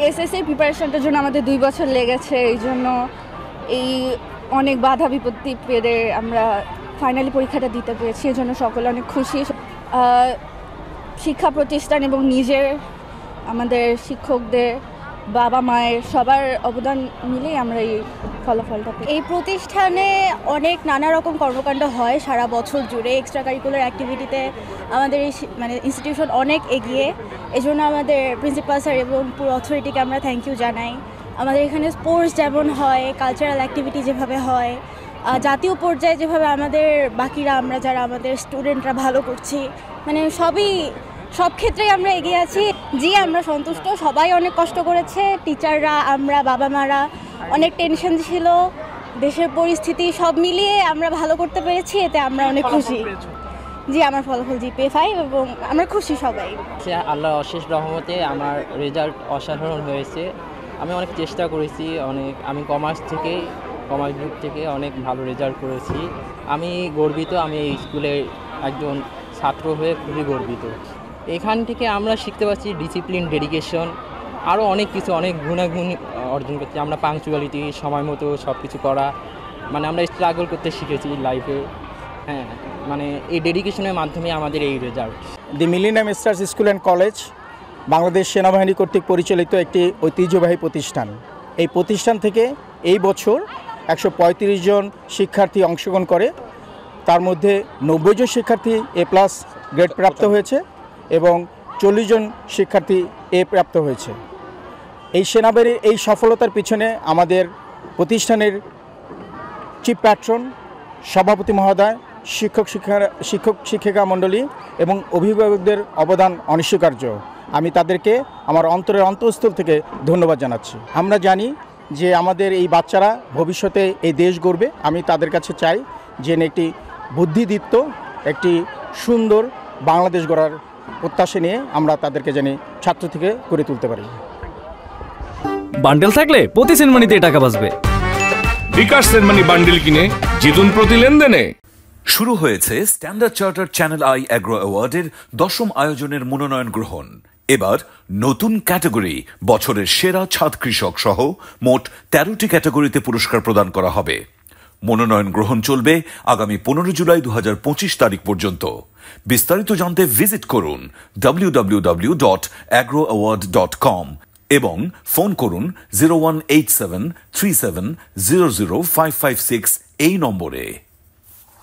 এসএসসির প্রিপারেশনটার জন্য আমাদের 2 বছর লেগেছে, এই জন্য এই অনেক বাধা বিপত্তি পেরে আমরা ফাইনালি পরীক্ষাটা দিতে পেরেছি, এই জন্য সকলে অনেক খুশি। শিক্ষা প্রতিষ্ঠান এবং নিজের আমাদের শিক্ষকদের বাবা মায়ের সবার অবদান মিলেই আমরা এই ফলাফলটা পাই। এই প্রতিষ্ঠানে অনেক নানা রকম কর্মকাণ্ড হয় সারা বছর জুড়ে। এক্সট্রা কারিকুলার অ্যাক্টিভিটিতে আমাদের এই ইনস্টিটিউশন অনেক এগিয়ে, এজন্য আমাদের প্রিন্সিপাল স্যার এবং পুরো অথরিটিকে আমরা থ্যাংক ইউ জানাই। আমাদের এখানে স্পোর্টস যেমন হয়, কালচারাল অ্যাক্টিভিটি যেভাবে হয়, জাতীয় পর্যায়ে যেভাবে আমাদের বাকিরা আমরা যারা আমাদের স্টুডেন্টরা ভালো করছি, সব ক্ষেত্রেই আমরা এগিয়ে আছি। জি, আমরা সন্তুষ্ট। সবাই অনেক কষ্ট করেছে, টিচাররা, আমরা, বাবা মারা, অনেক টেনশন ছিল, দেশের পরিস্থিতি সব মিলিয়ে আমরা ভালো করতে পেরেছি, এতে আমরা অনেক খুশি। জি, আমার ফলাফল জিপিএ 5 এবং আমরা খুশি সবাই। আল্লাহর অশেষ রহমতে আমার রেজাল্ট অসাধারণ হয়েছে। আমি অনেক চেষ্টা করেছি, আমি কমার্স গ্রুপ থেকে অনেক ভালো রেজাল্ট করেছি। আমি গর্বিত, আমি এই স্কুলের একজন ছাত্র হয়ে খুবই গর্বিত। এখান থেকে আমরা শিখতে পারছি ডিসিপ্লিন, ডেডিকেশন, আরও অনেক কিছু, অনেক গুণাগুণ অর্জন করছি আমরা। পাংচুয়ালিটি, সময় মতো সব কিছু করা, আমরা স্ট্রাগল করতে শিখেছি লাইফে। হ্যাঁ, এই ডেডিকেশনের মাধ্যমে আমাদের এই result. The millennium stars school and college Bangladesh সেনাবাহিনী কর্তৃক পরিচালিত একটি ঐতিহ্যবাহী প্রতিষ্ঠান। এই প্রতিষ্ঠান থেকে এই বছর 135 জন শিক্ষার্থী অংশগ্রহণ করে, তার মধ্যে 90 জন শিক্ষার্থী A+ গ্রেড প্রাপ্ত হয়েছে এবং 40 জন শিক্ষার্থী A প্রাপ্ত হয়েছে। এই সেনাবাহিনীর এই সফলতার পিছনে আমাদের প্রতিষ্ঠানের চিফ প্যাট্রন, সভাপতি মহোদয়, শিক্ষক শিক্ষিকা মণ্ডলী এবং অভিভাবকদের অবদান অনস্বীকার্য। আমি তাদেরকে আমার অন্তরের অন্তঃস্থল থেকে ধন্যবাদ জানাচ্ছি। আমরা জানি যে আমাদের এই বাচ্চারা ভবিষ্যতে এই দেশ গড়বে। আমি তাদের কাছে চাই যে একটি বুদ্ধিদীপ্ত, একটি সুন্দর বাংলাদেশ গড়ার প্রত্যাশা নিয়ে আমরা তাদেরকে জানি ছাত্র থেকে গড়ে তুলতে পারি। বান্ডেল থাকলে প্রতি সেনমানিতে টাকা বাঁচবে। বিকাশ সেনমানি বান্ডেল কিনে জিতুন প্রতি লেনদেনে। শুরু হয়েছে standard charter channel I agro অ্যাওয়ার্ডের 10ম আয়োজনের মনোনয়ন গ্রহণ। এবার নতুন ক্যাটাগরি বছরের সেরা ছাদ কৃষক সহ মোট 13টি ক্যাটাগরিতে পুরস্কার প্রদান করা হবে। মনোনয়ন গ্রহণ চলবে আগামী 15 জুলাই 2025 তারিখ পর্যন্ত। বিস্তারিত জানতে ভিজিট করুন www.agroaward.com এবং ফোন করুন 018737000556 এই নম্বরে।